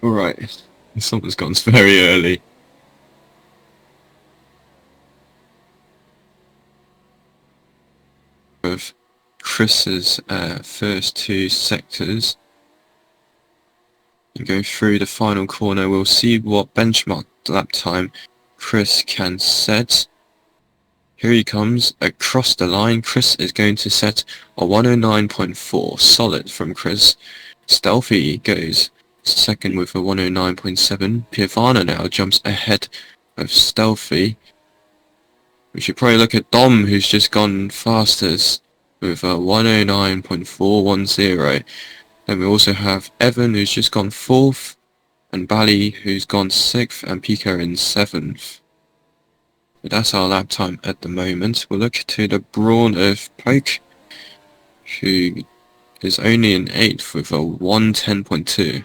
Alright, someone's gone very early. Of Chris's first two sectors and go through the final corner. We'll see what benchmark lap time Chris can set. Here he comes across the line. Chris is going to set a 109.4, solid from Chris. Stealthy goes second with a 109.7. Piavana now jumps ahead of Stealthy. We should probably look at Dom, who's just gone fastest with a 109.410. Then we also have Evan, who's just gone 4th, and Bali, who's gone 6th, and Pika in 7th. But that's our lap time at the moment. We'll look to the Brawn of Poke, who is only in 8th with a 110.2.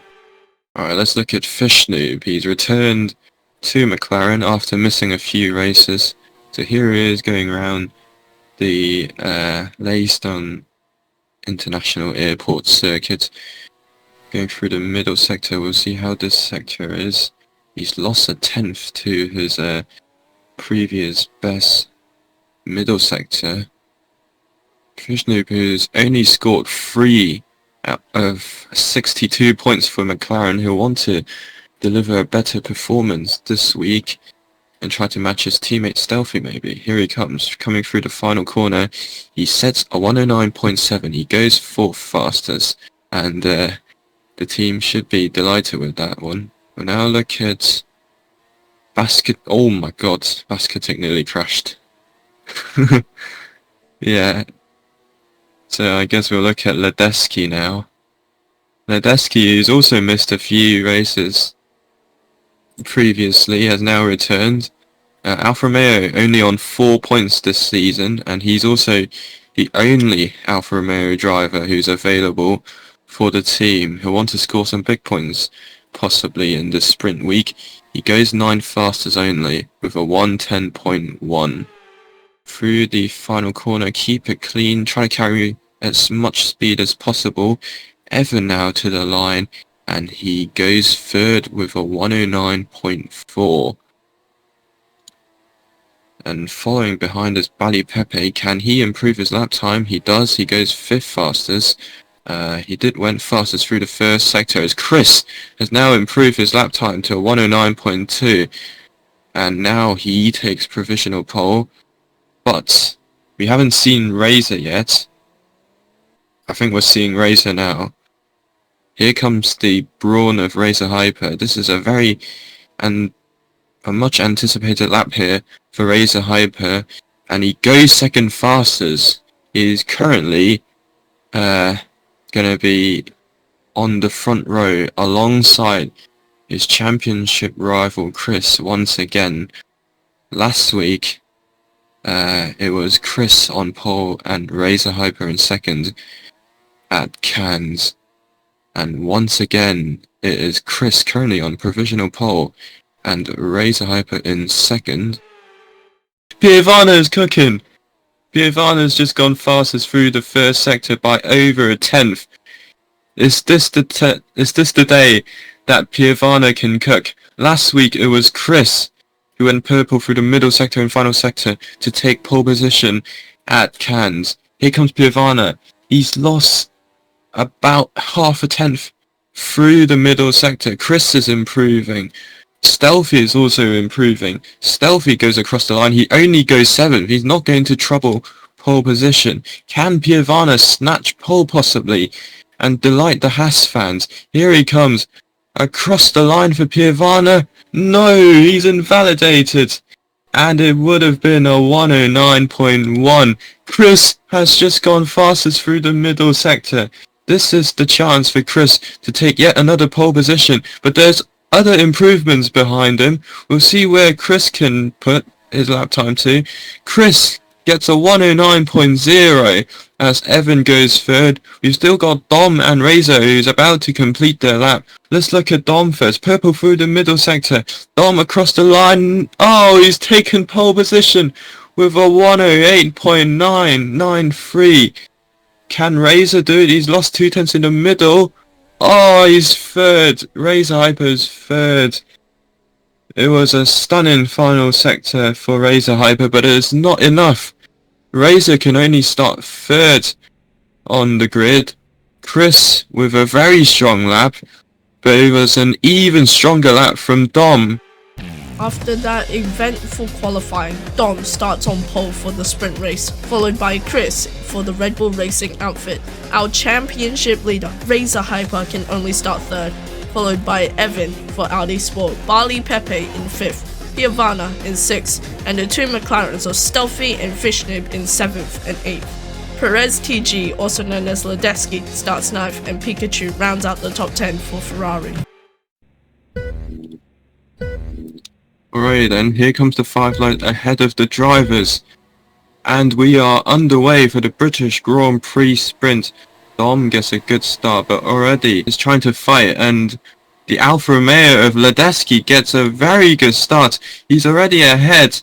Alright, let's look at Fish Noob. He's returned to McLaren after missing a few races. So here he is going around the Leiston International Airport circuit. Going through the middle sector, we'll see how this sector is. He's lost a 10th to his previous best middle sector. Krishnoop, who's only scored 3 out of 62 points for McLaren, who'll want to deliver a better performance this week and try to match his teammate Stealthy maybe. Here he comes, coming through the final corner. He sets a 109.7. He goes 4th fastest, and the team should be delighted with that one. We'll now look at Basket. Oh my god, Basketing nearly crashed. Yeah. So I guess we'll look at Ledeski now. Ledeski, who's also missed a few races previously, has now returned. Alfa Romeo only on 4 points this season, and he's also the only Alfa Romeo driver who's available for the team who'll want to score some big points possibly in this sprint week. He goes 9 fastest only with a 110.1. Through the final corner, keep it clean, try to carry as much speed as possible. Evan now to the line, and he goes 3rd with a 109.4. And following behind is Bali Pepe. Can he improve his lap time? He does. He goes 5th fastest. He went fastest through the first sector as Chris has now improved his lap time to a 109.2. And now he takes provisional pole. But we haven't seen Razor yet. I think we're seeing Razor now. Here comes the Brawn of Razor Hyper. This is a very a much anticipated lap here for Razor Hyper, and he goes 2nd fastest. He is currently going to be on the front row alongside his championship rival Chris once again. Last week it was Chris on pole and Razor Hyper in 2nd at Cannes, and once again it is Chris currently on provisional pole and Razor Hyper in 2nd. Piavana is cooking. Piavana's just gone fastest through the first sector by over a 10th. Is this the day that Piavana can cook? Last week it was Chris who went purple through the middle sector and final sector to take pole position at Cannes. Here comes Piavana. He's lost about half a 10th through the middle sector. Chris is improving. Stealthy is also improving. Stealthy goes across the line. He only goes 7th. He's not going to trouble pole position. Can Piavana snatch pole possibly and delight the Haas fans? Here he comes across the line for Piavana. No, he's invalidated. And it would have been a 109.1. Chris has just gone fastest through the middle sector. This is the chance for Chris to take yet another pole position, but there's other improvements behind him. We'll see where Chris can put his lap time to. Chris gets a 109.0 as Evan goes 3rd. We've still got Dom and Razor who's about to complete their lap. Let's look at Dom first. Purple through the middle sector. Dom across the line. Oh, he's taken pole position with a 108.993. Can Razor do it? He's lost 2 tenths in the middle. Oh, he's third. Razor Hyper's third. It was a stunning final sector for Razor Hyper, but it's not enough. Razor can only start third on the grid. Chris with a very strong lap, but it was an even stronger lap from Dom. After that eventful qualifying, Dom starts on pole for the sprint race, followed by Chris for the Red Bull Racing outfit. Our championship leader, Razor Hyper, can only start third, followed by Evan for Audi Sport, Bali Pepe in 5th, Giovanna in 6th, and the two McLarens of Stealthy and Fishnib in 7th and 8th. Perez TG, also known as Ledeski, starts 9th, and Pikachu rounds out the top 10 for Ferrari. Alright then, here comes the 5 light ahead of the drivers. And we are underway for the British Grand Prix sprint. Dom gets a good start, but already is trying to fight, and the Alfa Romeo of Ledeski gets a very good start. He's already ahead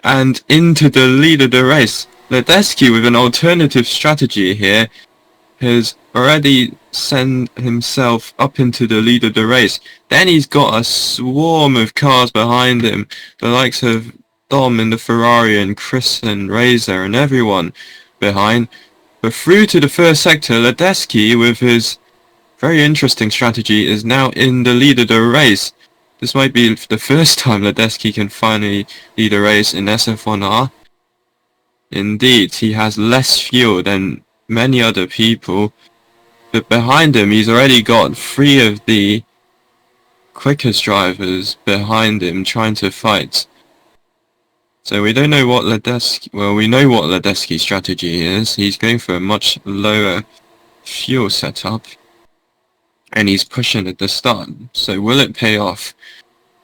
and into the lead of the race. Ledeski, with an alternative strategy here, has already sent himself up into the lead of the race. Then he's got a swarm of cars behind him, the likes of Dom in the Ferrari and Chris and Razor and everyone behind. But through to the first sector, Ledeski, with his very interesting strategy, is now in the lead of the race. This might be the first time Ledeski can finally lead a race in SF1R. Indeed, he has less fuel than many other people, but behind him he's already got 3 of the quickest drivers behind him trying to fight. So we don't know what Ledeski, well, we know what Ledeski's strategy is. He's going for a much lower fuel setup, and he's pushing at the start. So will it pay off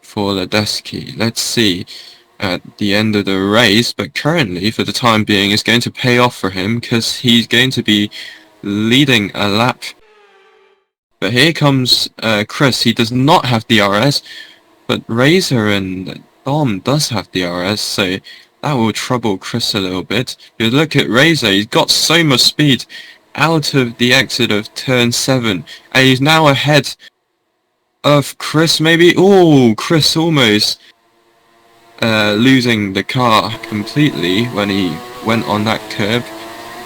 for Ledeski? Let's see at the end of the race, but currently, for the time being, it's going to pay off for him because he's going to be leading a lap. But here comes Chris. He does not have DRS, but Razor and Dom does have DRS, so that will trouble Chris a little bit. You look at Razor, he's got so much speed out of the exit of turn 7, and he's now ahead of Chris maybe. Oh, Chris almost losing the car completely when he went on that curb.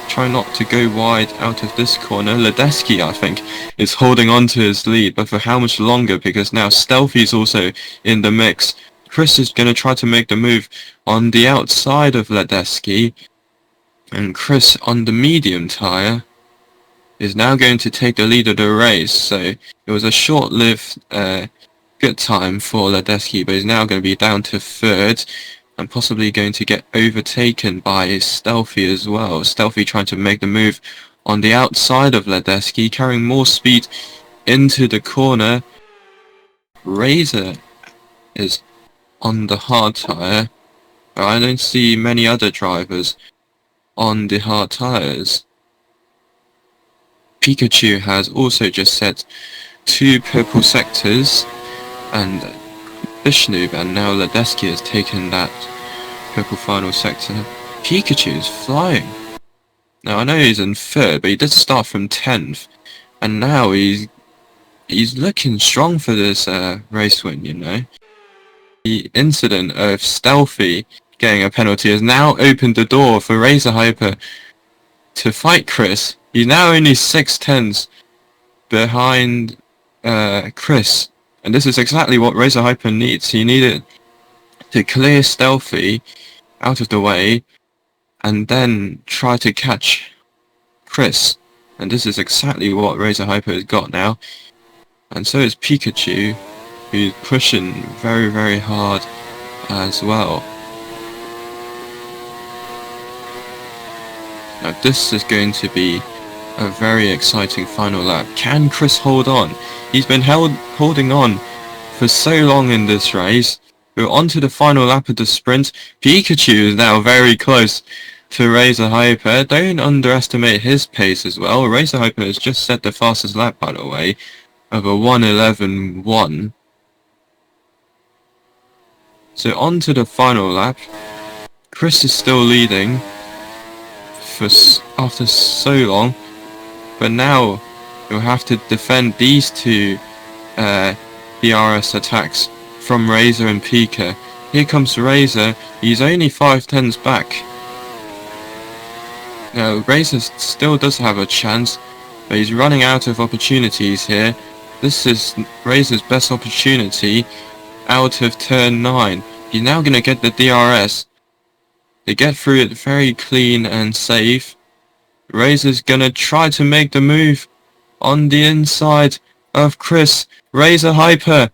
Try not to go wide out of this corner. Ledeski, I think, is holding on to his lead, but for how much longer? Because now Stealthy's also in the mix. Chris is going to try to make the move on the outside of Ledeski, and Chris on the medium tyre is now going to take the lead of the race. So it was a short-lived good time for Ledeski, but he's now going to be down to 3rd and possibly going to get overtaken by Stealthy as well. Stealthy trying to make the move on the outside of Ledeski, carrying more speed into the corner. Razor is on the hard tyre, but I don't see many other drivers on the hard tyres. Pikachu has also just set 2 purple sectors, and Fishnoob and now Ledeski has taken that purple final sector. Pikachu is flying. Now I know he's in 3rd, but he did start from 10th, and now he's looking strong for this race win, you know. The incident of Stealthy getting a penalty has now opened the door for Razor Hyper to fight Chris. He's now only 6/10 behind Chris. And this is exactly what Razor Hyper needs. He needed to clear Stealthy out of the way and then try to catch Chris. And this is exactly what Razor Hyper has got now. And so is Pikachu, who's pushing very, very hard as well. Now this is going to be a very exciting final lap. Can Chris hold on? He's been holding on for so long in this race. We're on to the final lap of the sprint. Pikachu is now very close to Razor Hyper. Don't underestimate his pace as well. Razor Hyper has just set the fastest lap, by the way, of a 1:11.1. So on to the final lap. Chris is still leading after so long, but now He'll have to defend these two DRS attacks from Razor and Pika. Here comes Razor. He's only 5/10s back. Now, Razor still does have a chance, but he's running out of opportunities here. This is Razor's best opportunity out of turn 9. He's now going to get the DRS. They get through it very clean and safe. Razor's going to try to make the move on the inside of Chris. Razor Hyper.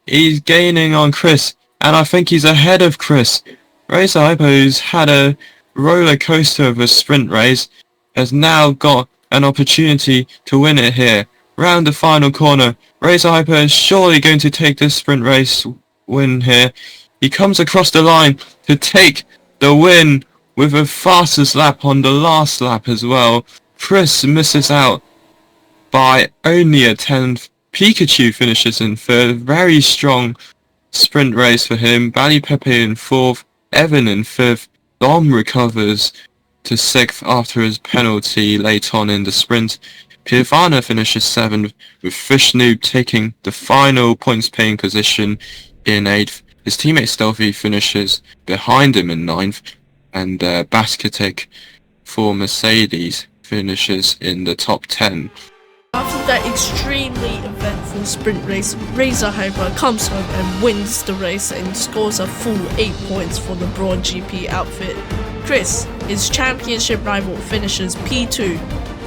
He's gaining on Chris, and I think he's ahead of Chris. Razor Hyper, who's had a roller coaster of a sprint race, has now got an opportunity to win it here. Round the final corner, Razor Hyper is surely going to take this sprint race win here. He comes across the line to take the win with a fastest lap on the last lap as well. Chris misses out by only a 10th. Pikachu finishes in 3rd. Very strong sprint race for him. Bally Pepe in 4th. Evan in 5th. Dom recovers to 6th after his penalty late on in the sprint. Piranha finishes 7th, with Fishnoob taking the final points paying position in 8th. His teammate Stealthy finishes behind him in 9th, and Basketek for Mercedes finishes in the top 10. After that extremely eventful sprint race, Razor Hyper comes home and wins the race and scores a full 8 points for the Brawn GP outfit. Chris, his championship rival, finishes P2,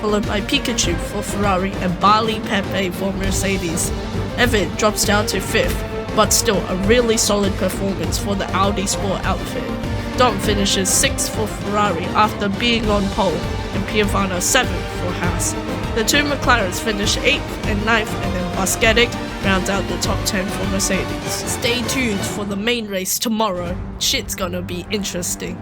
followed by Pikachu for Ferrari and Bally Pepe for Mercedes. Evan drops down to 5th, but still a really solid performance for the Audi Sport outfit. Dom finishes 6th for Ferrari after being on pole, and Piranha 7th for Haas. The two McLarens finish 8th and 9th, and then Basketek rounds out the top 10 for Mercedes. Stay tuned for the main race tomorrow. Shit's gonna be interesting.